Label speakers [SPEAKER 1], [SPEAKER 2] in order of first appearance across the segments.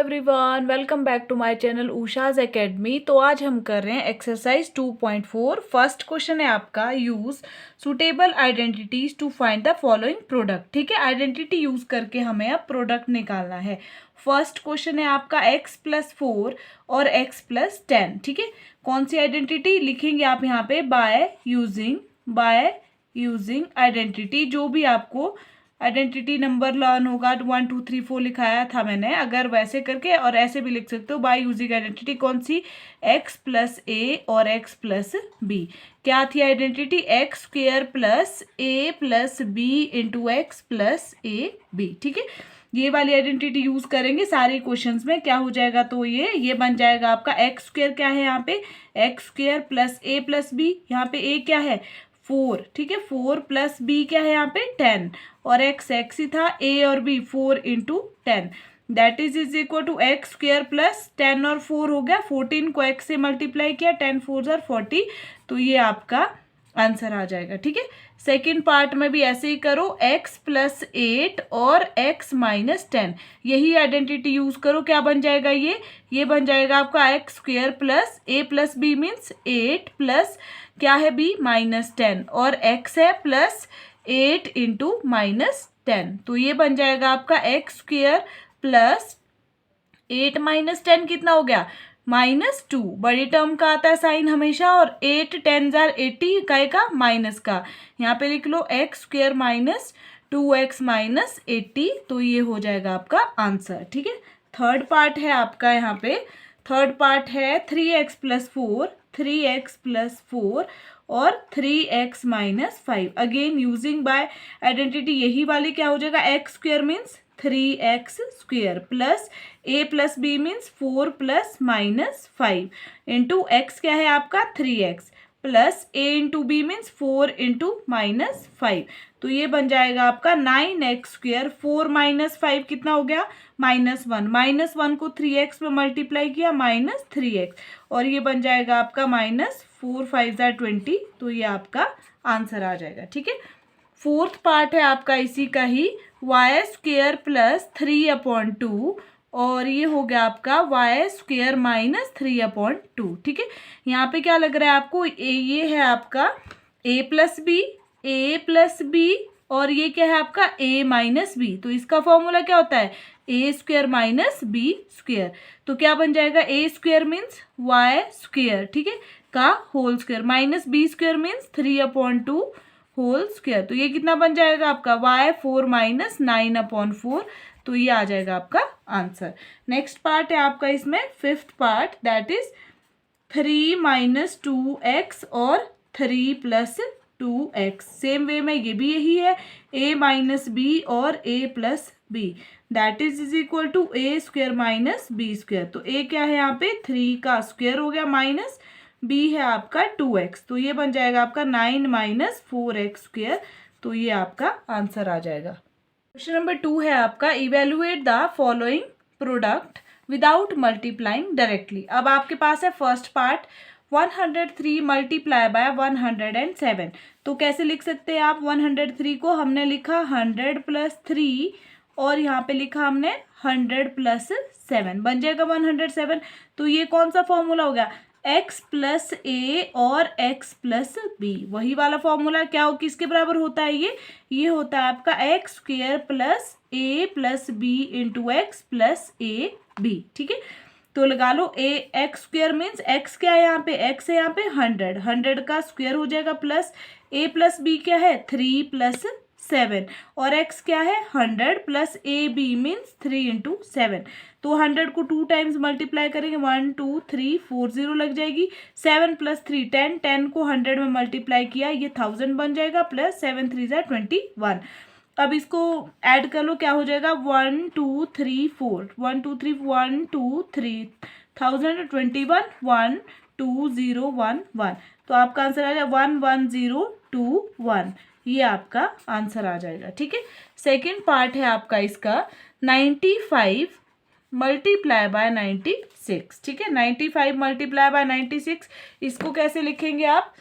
[SPEAKER 1] Everyone, welcome back to my channel Usha's academy. तो आज हम कर रहे हैं एक्सरसाइज 2.4। फर्स्ट क्वेश्चन है आपका, use suitable identities to find the following product. ठीक है, आइडेंटिटी यूज करके हमें अब प्रोडक्ट निकालना है। फर्स्ट क्वेश्चन है आपका x+4 और x+10। ठीक है, कौन सी आइडेंटिटी लिखेंगे आप यहाँ पे? Bye using identity. जो भी आपको आइडेंटिटी नंबर लर्न होगा, 1 2 3 4 लिखाया था मैंने, अगर वैसे करके और ऐसे भी लिख सकते हो। बाय यूजिंग आइडेंटिटी कौन सी? x+a और x+b। क्या थी identity? x² + a+b into x+ab। ठीक है, ये वाली आइडेंटिटी यूज करेंगे सारे क्वेश्चंस में। क्या हो जाएगा? तो ये बन जाएगा आपका x² क्या है यहाँ पे? x² + a+b। यहाँ पे a क्या है? 4। ठीक है, 4 + b क्या है यहाँ पे? 10। और x ही था, a और b 4 into 10 that is equal to x² + 10 और 4 हो गया 14 को x से मल्टीप्लाई किया, 10 4 40। तो ये आपका आंसर आ जाएगा। ठीक है, सेकेंड पार्ट में भी ऐसे ही करो, x+8 और x-10 यही आइडेंटिटी यूज करो। क्या बन जाएगा? ये बन जाएगा आपका x² + a+b मीन्स 8 प्लस क्या है? b -10 और x है +8 इंटू -10। तो ये बन जाएगा आपका x² + 8 - 10 कितना हो गया? -2। बड़ी टर्म का आता है साइन हमेशा, और 8 10 80 का माइनस का। यहाँ पे लिख लो x² - 2x - 80। तो ये हो जाएगा आपका आंसर। ठीक है, थर्ड पार्ट है आपका यहाँ पे। थर्ड पार्ट है 3x+4 और 3x - 5। Again using by identity यही वाली क्या हो जाएगा? x² means 3x² plus a+b means 4 + -5 into x क्या है आपका? 3x plus a into b means 4 into -5। तो ये बन जाएगा आपका 9x²। 4 - 5 कितना हो गया? -1। -1 को 3x में मल्टीप्लाई किया, -3x। और ये बन जाएगा आपका -4 5 20। तो ये आपका आंसर आ जाएगा। ठीक है, फोर्थ पार्ट है आपका इसी का ही, y² + 3/2 और ये हो गया आपका y² - 3/2। ठीक है, यहाँ पे क्या लग रहा है आपको? ये है आपका a+b और ये क्या है आपका? a - b। तो इसका फॉर्मूला क्या होता है? a² - b²। तो क्या बन जाएगा? a² मीन्स y², ठीक है, का whole square, -b² means 3/2 whole square. तो ये कितना बन जाएगा आपका? y4 - 9/4। तो ये आ जाएगा आपका आंसर। नेक्स्ट पार्ट है आपका इसमें fifth part, that is 3 - 2x और 3 + 2x। सेम वे में ये भी यही है, a - b और a + b that is equal to a² - b²। तो a क्या है यहाँ पे? 3 का स्क्वायर हो गया, माइनस b है आपका 2x। तो ये बन जाएगा आपका 9 - 4x²। तो ये आपका आंसर आ जाएगा। क्वेश्चन नंबर 2 है आपका, evaluate the following product without multiplying directly. अब आपके पास है फर्स्ट पार्ट, 103 × 107। तो कैसे लिख सकते हैं आप? 103 को हमने लिखा 100 + 3 और यहाँ पे लिखा हमने 100 + 7, बन जाएगा 107। तो ये कौन सा फॉर्मूला हो गया? x+a और x+b, वही वाला फॉर्मूला। क्या हो, किसके बराबर होता है? ये होता है आपका x² + a+b इंटू x+ab। ठीक है, तो लगा लो x² मीन्स x क्या है यहाँ पे? x है यहाँ पे 100 का स्क्वायर हो जाएगा, प्लस a+b क्या है? 3 + 7 और x क्या है? 100 प्लस ab मीन्स 3 इंटू 7। तो 100 को 2 टाइम्स मल्टीप्लाई करेंगे, 1 2 3 4 0 लग जाएगी। 7 + 3 10, 10 को 100 में मल्टीप्लाई किया, ये 1000 बन जाएगा, प्लस 7 3 21। अब इसको ऐड कर लो, क्या हो जाएगा? 1 2 3 4 1 2 3 1 2 3 1021 1 2 0 1 1। तो आपका आंसर आ जाएगा 1 1 0 2 1। ये आपका आंसर आ जाएगा। ठीक है, सेकेंड पार्ट है आपका इसका 95 × 96। ठीक है, 95 × 96। इसको कैसे लिखेंगे आप?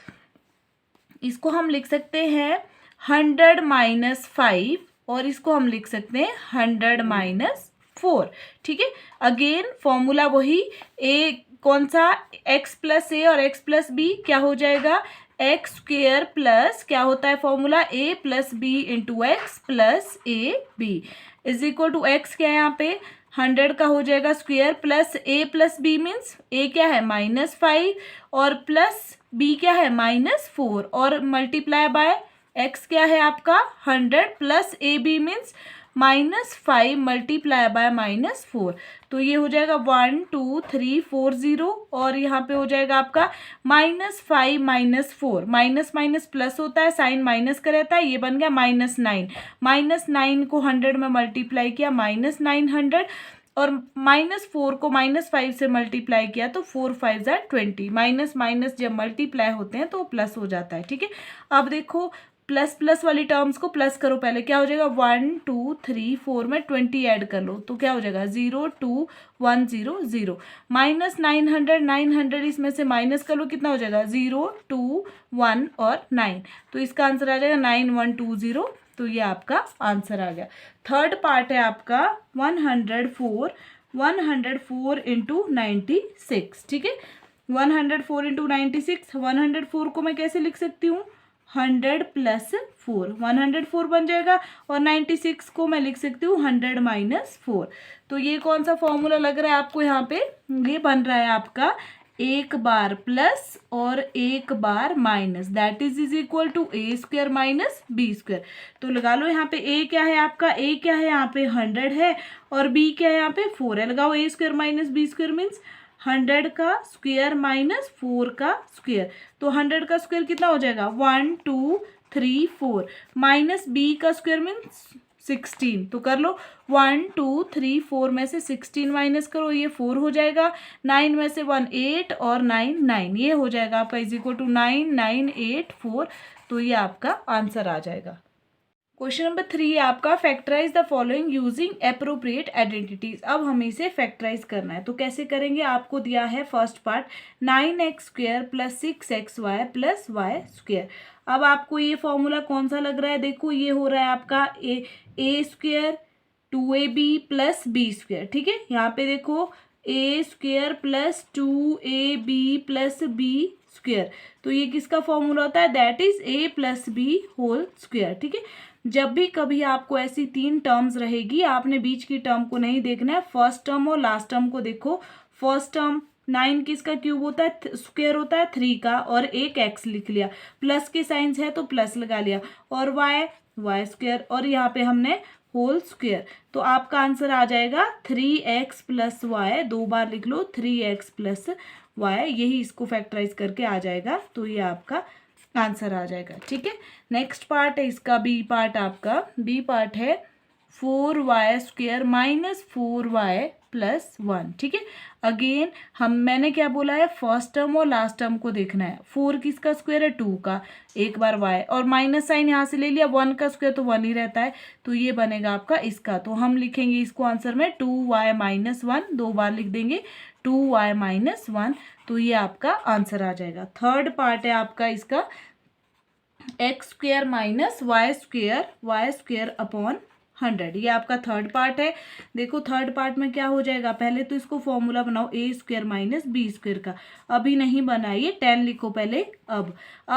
[SPEAKER 1] इसको हम लिख सकते हैं 100 - 5 और इसको हम लिख सकते हैं 100 - 4, ठीक है। अगेन फॉर्मूला वही, ए कौन सा, x प्लस ए और x प्लस बी क्या हो जाएगा, एक्स स्क्वेयर प्लस क्या होता है formula, A plus B into X plus A B is equal to X क्या है यहाँ पे 100 का हो जाएगा square plus A plus B means A क्या है -5 और प्लस बी क्या है -4 और मल्टीप्लाई बाय एक्स क्या है आपका 100 plus A B means -5 multiply by -4 तो ये हो जाएगा 1 2 3 4 0 और यहाँ पे हो जाएगा आपका -5 -4 माइनस माइनस प्लस होता है साइन माइनस का रहता है ये बन गया -9 को 100 में मल्टीप्लाई किया -900 और -4 को -5 से मल्टीप्लाई किया तो 4 5 ज़ा 20 माइनस माइनस जब मल्टीप्लाई होते हैं तो प्लस हो जाता है, ठीक है। अब देखो प्लस प्लस वाली टर्म्स को प्लस करो पहले क्या हो जाएगा 1 2 3 4 में 20 ऐड कर लो तो क्या हो जाएगा 0 2 1 0 0 -900 इसमें से माइनस कर लो कितना हो जाएगा 0 2 1 और 9 तो इसका आंसर आ जाएगा 9120 तो ये आपका आंसर आ गया। थर्ड पार्ट है आपका 104 इंटू 96, ठीक है। 104 इंटू 96 104 को मैं कैसे लिख सकती हूँ 100 प्लस 4 104 बन जाएगा और 96 को मैं लिख सकती हूँ 100 माइनस 4 तो ये कौन सा फॉर्मूला लग रहा है आपको यहाँ पे, ये बन रहा है आपका एक बार प्लस और एक बार minus that is equal to A square minus b square. तो लगा लो यहाँ पे ए क्या है आपका, ए क्या है यहाँ पे 100 है और बी क्या है यहाँ पे 4 है, लगाओ a square minus b square means 100 का स्क्वायर माइनस 4 का स्क्वायर तो 100 का स्क्वायर कितना हो जाएगा 1 2 3 4 माइनस बी का स्क्वायर मीन्स 16 तो कर लो 1 2 3 4 में से 16 माइनस करो ये 4 हो जाएगा 9 में से 1 8 और 9 9 ये हो जाएगा आपका इज इक्वल टू 9 9 8 4 तो ये आपका आंसर आ जाएगा। क्वेश्चन नंबर 3 आपका factorise the following using appropriate identities. अब हमें इसे फैक्टराइज करना है तो कैसे करेंगे, आपको दिया है first part 9x square plus 6xy plus Y square. अब आपको ये फॉर्मूला कौन सा लग रहा है, देखो ये हो रहा है आपका a square 2ab plus B square, ठीक है। यहाँ पे देखो a square plus 2ab plus B square तो ये किसका फॉर्मूला होता है, that is a plus b whole square, ठीक है। जब भी कभी आपको ऐसी 3 टर्म्स रहेगी आपने बीच की टर्म को नहीं देखना है, फर्स्ट टर्म और लास्ट टर्म को देखो। फर्स्ट टर्म 9 किसका क्यूब होता है, स्क्वायर होता है 3 का और एक x लिख लिया, प्लस के साइंस है तो प्लस लगा लिया और वाई स्क्वायर और यहाँ पे हमने होल स्क्वायर तो आपका आंसर आ जाएगा 3x प्लस वाई, 2 बार लिख लो 3x प्लस वाई, यही इसको फैक्टराइज करके आ जाएगा तो ये आपका आंसर आ जाएगा, ठीक है। नेक्स्ट पार्ट है इसका बी पार्ट, आपका बी पार्ट है 4y square minus 4y plus 1, ठीक है। अगेन मैंने क्या बोला है, फर्स्ट टर्म और लास्ट टर्म को देखना है। 4 किसका स्क्वायर है 2 का, एक बार y और माइनस साइन यहाँ से ले लिया, 1 का स्क्वायर तो 1 ही रहता है तो ये बनेगा आपका इसका, तो हम लिखेंगे इसको आंसर में 2y माइनस 1, 2 बार लिख देंगे 2y माइनस 1 तो ये आपका आंसर आ जाएगा। थर्ड पार्ट है आपका इसका X square minus Y square upon 100, ये आपका थर्ड पार्ट है। देखो थर्ड पार्ट में क्या हो जाएगा, पहले तो इसको फॉर्मूला बनाओ ए स्क्वायर माइनस बी स्क्वायर का, अभी नहीं बनाइए 10 लिखो पहले। अब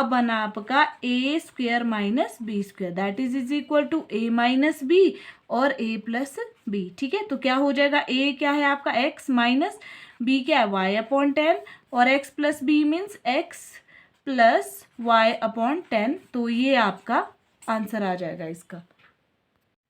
[SPEAKER 1] बना आपका a square minus b square that is equal to a minus b और ए प्लस बी, ठीक है। तो क्या हो जाएगा, ए क्या है आपका एक्स माइनस बी क्या है वाई अपॉन 10 और X plus B means X plus Y upon 10 तो ये आपका आंसर आ जाएगा इसका।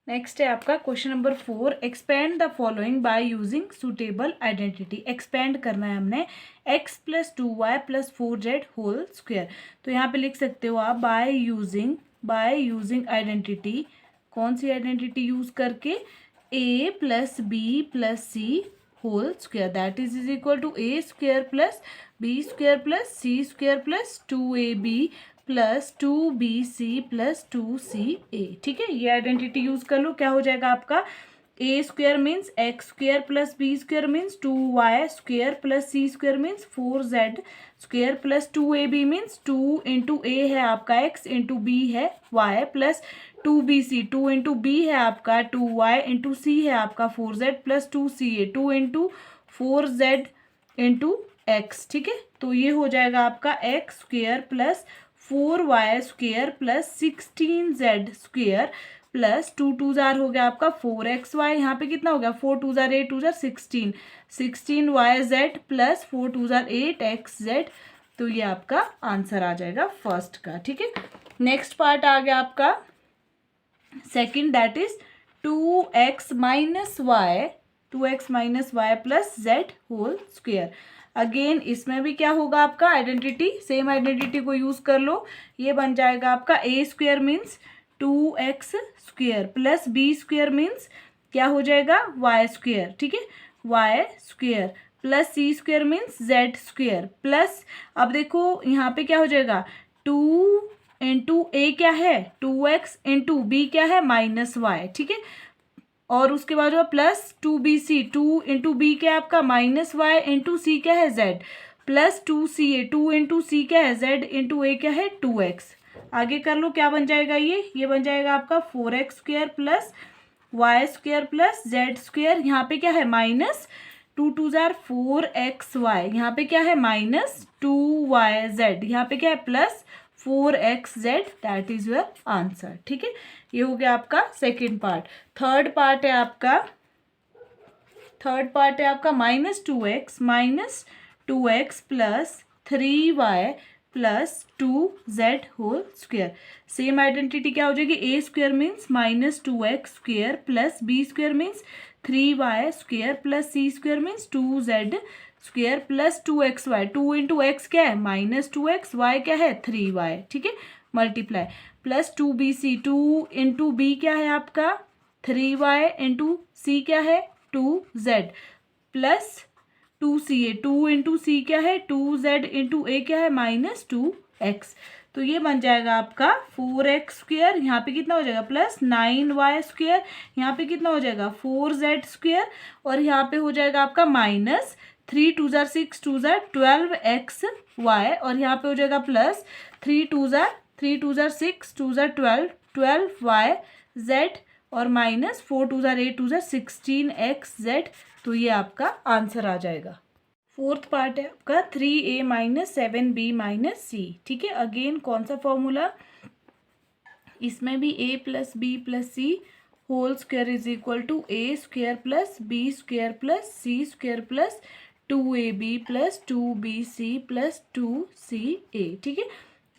[SPEAKER 1] नेक्स्ट है आपका question number 4, expand the following by using suitable identity. Expand करना है हमने x plus 2y plus 4z whole square, तो यहाँ पे लिख सकते हो आप बाय यूजिंग आइडेंटिटी, कौन सी आइडेंटिटी यूज करके, a plus B plus C whole square that is equal to A square plus B square plus C square plus 2ab plus 2bc plus 2ca, ठीक है। ये आइडेंटिटी यूज कर लो, क्या हो जाएगा आपका a square means x square plus B square means 2y square plus C square means 4z square plus 2ab means 2 into a है आपका x इंटू बी है y plus 2bc 2 into b है आपका 2y इंटू सी है आपका 4z plus 2ca 2 into 4z into x. ठीक है, तो ये हो जाएगा आपका x square plus 4y square plus 16z square plus 2 jar हो गया आपका 4xy, यहाँ पे कितना हो गया 4 2 jar 8 2 jar 16 plus 4 2 jar 8xz। तो ये आपका आंसर आ जाएगा फर्स्ट का। ठीक है, नेक्स्ट पार्ट आ गया आपका second, that is 2x minus y plus z whole square. Again इसमें भी क्या होगा आपका आइडेंटिटी, सेम आइडेंटिटी को यूज कर लो। ये बन जाएगा आपका a square means 2x square plus B square means क्या हो जाएगा वाई स्क्वेयर। ठीक है, वाई स्क्वेयर प्लस सी square means z square plus, अब देखो यहाँ पे क्या हो जाएगा 2 इंटू ए क्या है 2x इंटू बी क्या है -y। ठीक है, और उसके बाद जो प्लस 2bc 2 इंटू बी क्या है आपका -y इंटू सी क्या है z प्लस 2ca 2 इंटू सी क्या है z इंटू ए क्या है 2x। आगे कर लो, क्या बन जाएगा ये बन जाएगा आपका 4x square plus Y square plus Z square. यहाँ पे क्या है -2 2 जार 4xy, यहाँ पे क्या है -2yz, यहाँ पे क्या है plus 4xz। That is your answer. ठीक है, ये हो गया आपका सेकेंड पार्ट। थर्ड पार्ट है आपका -2x plus 3y plus 2z whole square. Same identity क्या हो जाएगी, a square means -2x square plus B square means 3y square plus C square means 2z square plus 2xy 2 into x क्या है -2x, y क्या है 3y। ठीक है, multiply plus 2bc 2 into B क्या है आपका 3y इंटू सी क्या है 2z प्लस 2ca 2 इंटू सी क्या है 2z इंटू ए क्या है -2x। तो ये बन जाएगा आपका 4x स्क्वेयर, यहाँ पे कितना हो जाएगा प्लस 9y स्क्वेयर, यहाँ पे कितना हो जाएगा 4z स्क्वेयर, और यहाँ पे हो जाएगा आपका -3 2 जार 6 2 जार 12xy, और यहाँ पे हो जाएगा प्लस 3 2 जार 6 2 जार 12y और -4 2 जार 8 2 जार 16xz। तो ये आपका आंसर आ जाएगा। फोर्थ पार्ट है आपका 3a माइनस 7b माइनस सी। ठीक है, अगेन कौन सा फॉर्मूला, इसमें भी a plus B plus C whole square is equal to A square plus B square plus C square plus 2ab plus 2bc plus 2ca। ठीक है,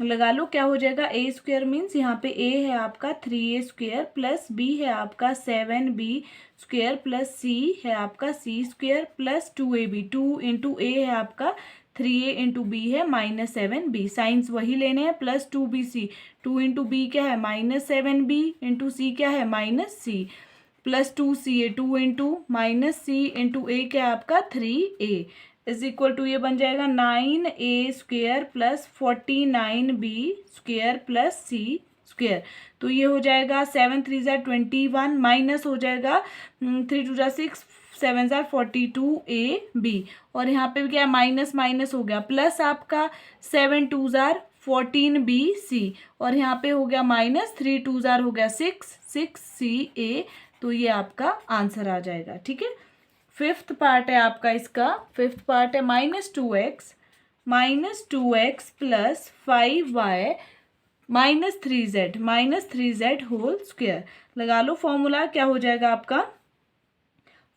[SPEAKER 1] लगा लो क्या हो जाएगा, ए स्क्वेयर मीन्स यहाँ पे ए है आपका 3a स्क्वेयर प्लस बी है आपका 7b स्क्वेयर प्लस सी है आपका सी square plus 2ab 2 into a है आपका 3a इंटू बी है -7b, साइंस वही लेने हैं, प्लस 2bc 2 इंटू बी क्या है -7b इंटू सी क्या है -c plus 2ca 2 into -c into ए क्या है आपका 3a इज इक्वल टू, ये बन जाएगा 9a square plus 49b square plus सी स्क्वेयर। तो ये हो जाएगा 7 3 जार 21 माइनस हो जाएगा 3 2 जार 6 7 जार 42ab, और यहाँ पे भी क्या माइनस माइनस हो गया प्लस आपका 7 2 जार 14bc, और यहाँ पे हो गया -3 2 जार हो गया 6ca। तो ये आपका आंसर आ जाएगा। ठीक है, फिफ्थ पार्ट है आपका इसका, फिफ्थ पार्ट है -2x plus 5y -3z whole square. लगा लो फॉर्मूला, क्या हो जाएगा आपका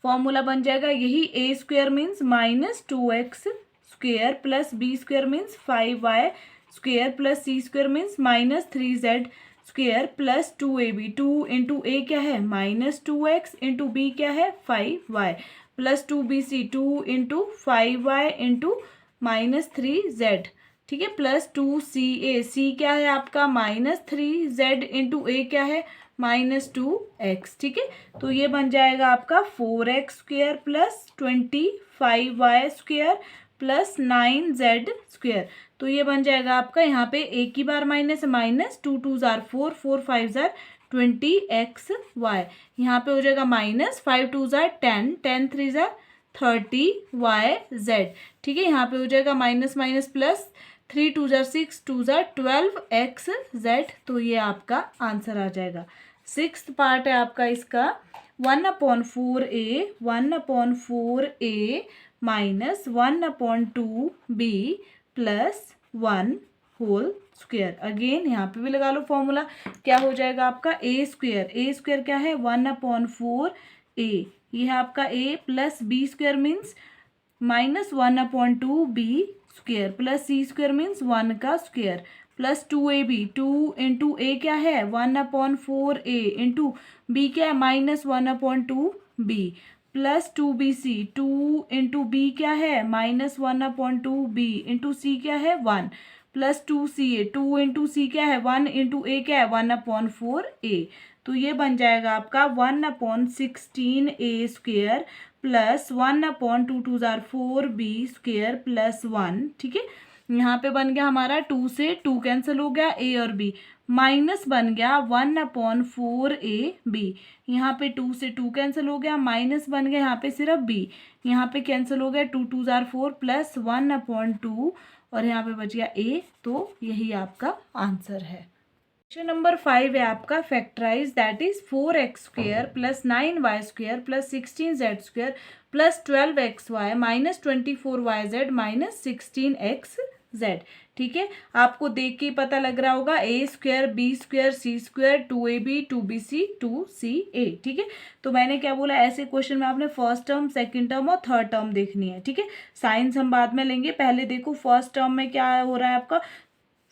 [SPEAKER 1] फॉर्मूला बन जाएगा यही, a square means -2x square plus B square means 5y square plus C square means -3z square plus 2ab 2 into ए क्या है -2x इंटू बी क्या है 5y plus 2bc 2 into 5y into -3z। ठीक है, plus 2ca सी क्या है आपका -3z into ए क्या है -2x। ठीक है, तो ये बन जाएगा आपका 4x square plus 25y square plus 9z square. तो ये बन जाएगा आपका, यहाँ पे एक ही बार माइनस 2 2 जार 4 4 5 जार 20xy। यहाँ पे हो जाएगा माइनस 5 2 ज़ा 10, 10 3 ज़ा 30yz। ठीक है, यहाँ पे हो जाएगा माइनस माइनस प्लस, 3 2 ज़ा 6, 2 ज़ा 12xz। तो ये आपका आंसर आ जाएगा। सिक्स्थ पार्ट है आपका इसका 1/4a minus 1/2b plus 1 whole square. Again यहाँ पे भी लगा लो फॉर्मूला। क्या हो जाएगा आपका ए स्क्वेयर क्या है 1/4a, ये है आपका a plus B square means minus 1/2b square plus C square means 1 का स्क्वेयर प्लस 2ab, 2 इंटू ए क्या है 1/4a इंटू बी क्या है minus 1/2b plus 2bc, 2 into B क्या है माइनस 1/2b इंटू सी क्या है 1 प्लस 2ca, 2 इंटू सी क्या है 1 इंटू ए क्या है 1/4a। तो ये बन जाएगा आपका 1/16a स्क्वेयर प्लस 1/2 2 ज़ार 4b स्क्वेयर प्लस 1। ठीक है, यहाँ पे बन गया हमारा 2 से 2 कैंसिल हो गया a और b, माइनस बन गया 1/4ab। यहाँ पे 2 से 2 कैंसिल हो गया, माइनस बन गया यहाँ पे सिर्फ b, यहाँ पे कैंसिल हो गया 2 2 ज़ार 4 प्लस 1/2 और यहाँ पे बच गया a। तो यही आपका आंसर है। क्वेश्चन नंबर 5 है आपका factorise, that is 4x² plus 9y² plus 16z² plus 12xy minus 24yz minus 16xz। ठीक है, आपको देख के पता लग रहा होगा a² b² c² 2ab 2bc 2ca। ठीक है, तो मैंने क्या बोला, ऐसे क्वेश्चन में आपने फर्स्ट टर्म सेकंड टर्म और थर्ड टर्म देखनी है। ठीक है, साइंस हम बाद में लेंगे, पहले देखो फर्स्ट टर्म में क्या हो रहा है आपका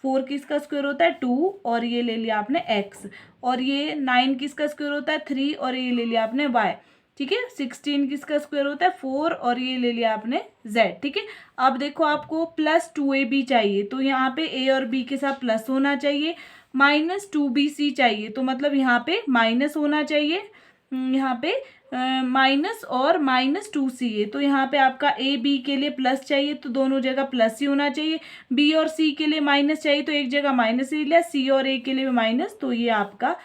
[SPEAKER 1] 4 किसका स्क्वायर होता है 2 और ये ले लिया आपने x, और ये 9 किसका स्क्वायर होता है 3 और ये ले लिया आपने y। ठीक है, 16 किसका स्क्वायर होता है 4 और ये ले लिया आपने z। ठीक है, अब देखो आपको प्लस 2ab चाहिए, तो यहाँ पे a और b के साथ प्लस होना चाहिए, माइनस 2bc चाहिए तो मतलब यहाँ पे माइनस होना चाहिए, यहाँ पे माइनस और माइनस 2ca, तो यहाँ पे आपका ए बी के लिए प्लस चाहिए तो दोनों जगह प्लस ही होना चाहिए, बी और सी के लिए माइनस चाहिए तो एक जगह माइनस ही लिया, सी और ए के लिए भी माइनस। तो ये आपका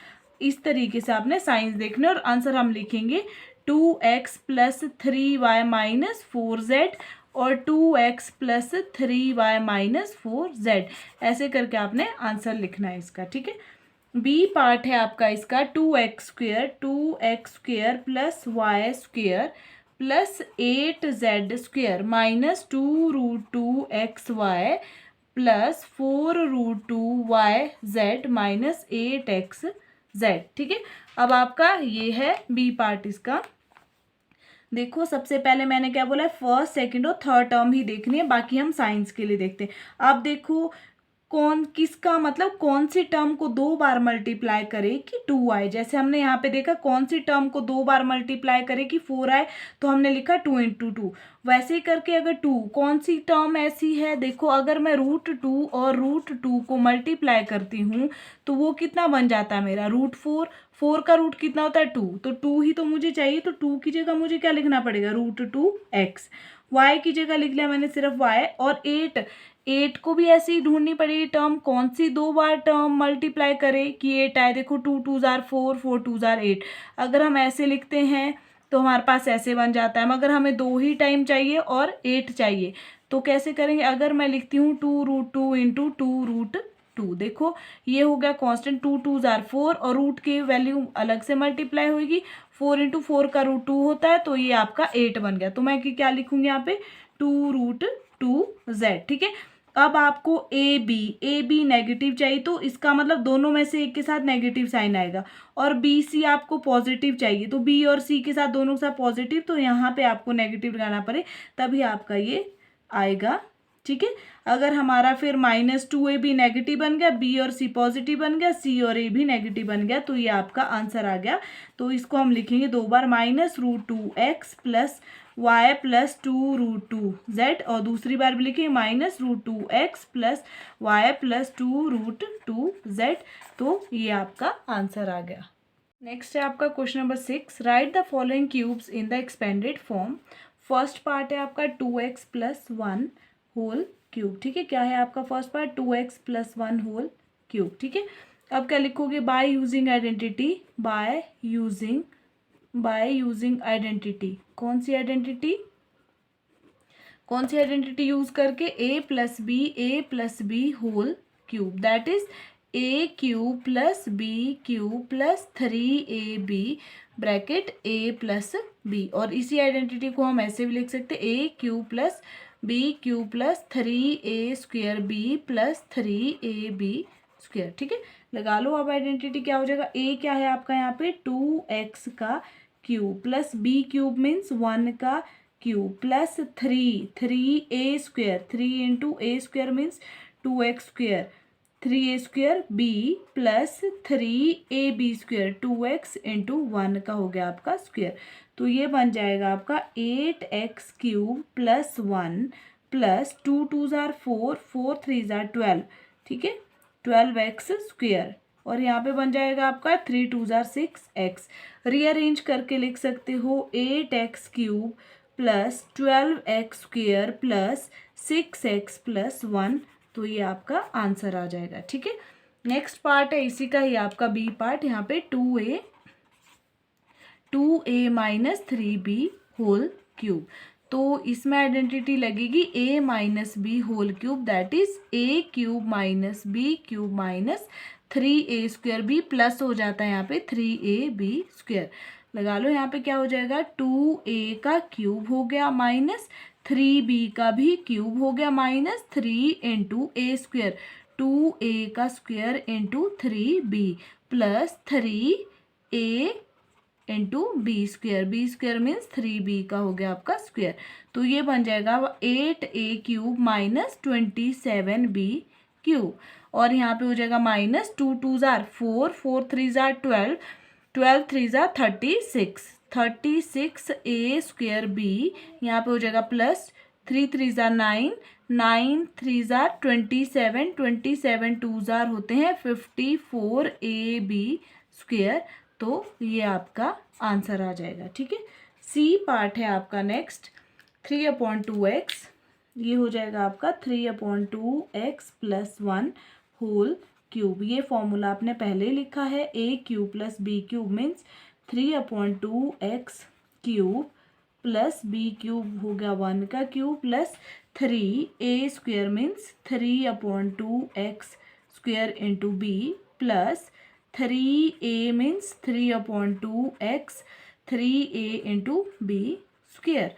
[SPEAKER 1] इस तरीके से आपने साइंस देखने और आंसर हम लिखेंगे 2x plus 3y minus 4z और 2x plus 3y minus 4z, ऐसे करके आपने आंसर लिखना है इसका। ठीक है, बी पार्ट है आपका इसका 2x² plus y² plus 8z² minus 2√2xy plus 4√2yz minus 8xz। ठीक है, अब आपका ये है बी पार्ट इसका। देखो सबसे पहले मैंने क्या बोला है, फर्स्ट सेकंड और थर्ड टर्म ही देखनी है, बाकी हम साइंस के लिए देखते हैं। अब देखो कौन किसका मतलब कौन सी टर्म को 2 बार मल्टीप्लाई करे कि 2 आए, जैसे हमने यहाँ पे देखा कौन सी टर्म को 2 बार मल्टीप्लाई करे कि 4 आए तो हमने लिखा 2 इंटू 2। वैसे ही करके अगर 2 कौन सी टर्म ऐसी है, देखो अगर मैं √2 और √2 को मल्टीप्लाई करती हूँ तो वो कितना बन जाता है मेरा √4, 4 का रूट कितना होता है 2, तो 2 ही तो मुझे चाहिए, तो 2 की जगह मुझे क्या लिखना पड़ेगा √2x, y की जगह लिख लिया मैंने सिर्फ y, और 8 को भी ऐसे ही ढूंढनी पड़ेगी टर्म कौन सी 2 बार टर्म मल्टीप्लाई करे कि 8 आए। देखो 2 2 ज़ार 4, 4 2 ज़ार 8, अगर हम ऐसे लिखते हैं तो हमारे पास ऐसे बन जाता है, मगर हमें 2 ही टाइम चाहिए और 8 चाहिए, तो कैसे करेंगे, अगर मैं लिखती हूँ 2√2 इंटू 2√2, देखो ये हो गया कांस्टेंट, 2 2 ज़ार 4 और रूट की वैल्यू अलग से मल्टीप्लाई होगी, 4 इंटू 4 का √2 होता है, तो ये आपका 8 बन गया। तो मैं क्या लिखूंगी यहाँ पे 2√2z। ठीक है, अब आपको ए बी नेगेटिव चाहिए, तो इसका मतलब दोनों में से एक के साथ नेगेटिव साइन आएगा, और बी सी आपको पॉजिटिव चाहिए, तो बी और सी के साथ दोनों के साथ पॉजिटिव, तो यहाँ पे आपको नेगेटिव लगाना पड़े तभी आपका ये आएगा। ठीक है, अगर हमारा फिर -2ab नेगेटिव बन गया, बी और सी पॉजिटिव बन गया, सी और ए भी नेगेटिव बन गया, तो ये आपका आंसर आ गया। तो इसको हम लिखेंगे 2 बार -√2x plus y plus 2√2z, और दूसरी बार भी लिखेंगे -√2x plus y plus 2√2z। तो ये आपका आंसर आ गया। नेक्स्ट है आपका question number 6, right the following cubes in the expanded form. First part है आपका 2x प्लस 1 होल क्यूब। ठीक है, क्या है आपका first part 2x plus 1 whole cube. ठीक है, अब क्या लिखोगे, by using identity, by using identity. कौन सी आइडेंटिटी यूज करके, a plus b whole cube, that is a cube plus plus 3ab bracket a plus b. और इसी आइडेंटिटी को हम ऐसे भी लिख सकते हैं, a cube plus 3a² b plus 3ab square. ठीक है, लगा लो अब आइडेंटिटी। क्या हो जाएगा, ए क्या है आपका यहाँ पे 2x का cube plus b cube means 1 का cube plus 3a² 3 into a square means 2x², 3a² b plus 3ab² 2x into 1 का हो गया आपका स्क्वेयर। तो ये बन जाएगा आपका 8x³ plus 1 plus 2 2 jar 4 4 3 jar 12, ठीक है, 12x²। और यहाँ पे बन जाएगा आपका 3 2 जार 6x। रीअरेंज करके लिख सकते हो 8x³ plus 12x² plus 6x plus 1। तो ये आपका आंसर आ जाएगा। ठीक है, नेक्स्ट पार्ट है इसी का ही आपका बी पार्ट। यहाँ पे 2a minus 3b whole cube. तो इसमें आइडेंटिटी लगेगी a minus B whole cube, that is a cube minus B cube minus 3a² b plus हो जाता है यहाँ पे 3ab²। लगा लो यहाँ पे क्या हो जाएगा, 2a का क्यूब हो गया माइनस 3b का भी क्यूब हो गया माइनस 3 इंटू a², 2a का square into 3b plus 3a into b² means 3b का हो गया आपका स्क्वेयर। तो ये बन जाएगा 8a³ माइनस 27b³। और यहाँ पे हो जाएगा minus 2 2 jar 4 4 3 jar 12 12 3 jar 36 36a² b। यहाँ पे हो जाएगा प्लस 3 3 जार 9 9 3 जार 27 27 2 जार होते हैं 54ab²। तो ये आपका आंसर आ जाएगा। ठीक है, सी पार्ट है आपका नेक्स्ट 3/2x। ये हो जाएगा आपका 3/2x प्लस 1 होल क्यूब। ये फॉर्मूला आपने पहले लिखा है, a cube plus b cube means 3/2x cube plus b cube हो गया 1 का cube plus 3a² means 3/2x² into b plus 3a means 3/2x 3a into b²।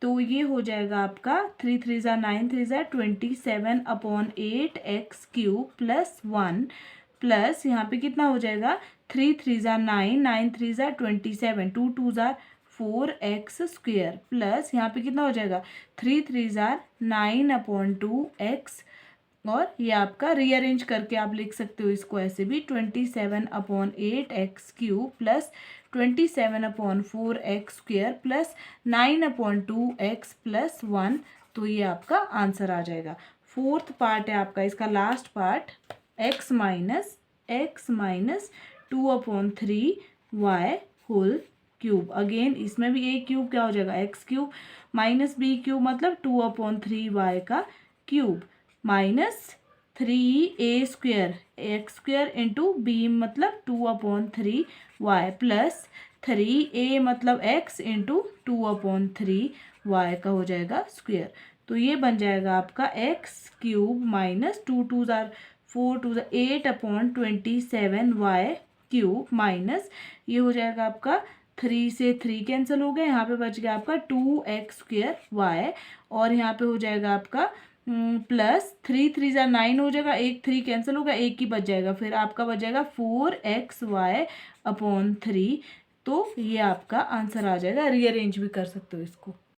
[SPEAKER 1] तो ये हो जाएगा आपका 3 3 jar 9 3 jar 27/8x³ plus 1 plus यहाँ पे कितना हो जाएगा 3 3 jar 9 9 3 jar 27 2 2 jar 4x² plus यहाँ पे कितना हो जाएगा 3 3 जार 9/2x। और ये आपका रीअरेंज करके आप लिख सकते हो इसको ऐसे भी 27/8x³ plus 27/4x² plus 9/2x plus 1। तो ये आपका आंसर आ जाएगा। फोर्थ पार्ट है आपका इसका last part, x minus 2/3y whole cube. Again इसमें भी a क्यूब क्या हो जाएगा x³ माइनस b³ मतलब 2/3y का cube minus 3a² x² into B मतलब 2/3y प्लस 3a मतलब x इंटू 2/3y का हो जाएगा स्क्वेयर। तो ये बन जाएगा आपका x³ minus 2 2 jar 4 2 jar 8/27y³ minus ये हो जाएगा आपका 3 से 3 कैंसिल हो गया, यहाँ पे बच गया आपका 2x² और यहाँ पे हो जाएगा आपका प्लस 3 3 जार 9 हो जाएगा, 1 3 कैंसिल होगा, एक ही बच जाएगा, फिर आपका बच जाएगा 4xy/3। तो ये आपका आंसर आ जाएगा। रीअरेंज भी कर सकते हो इसको।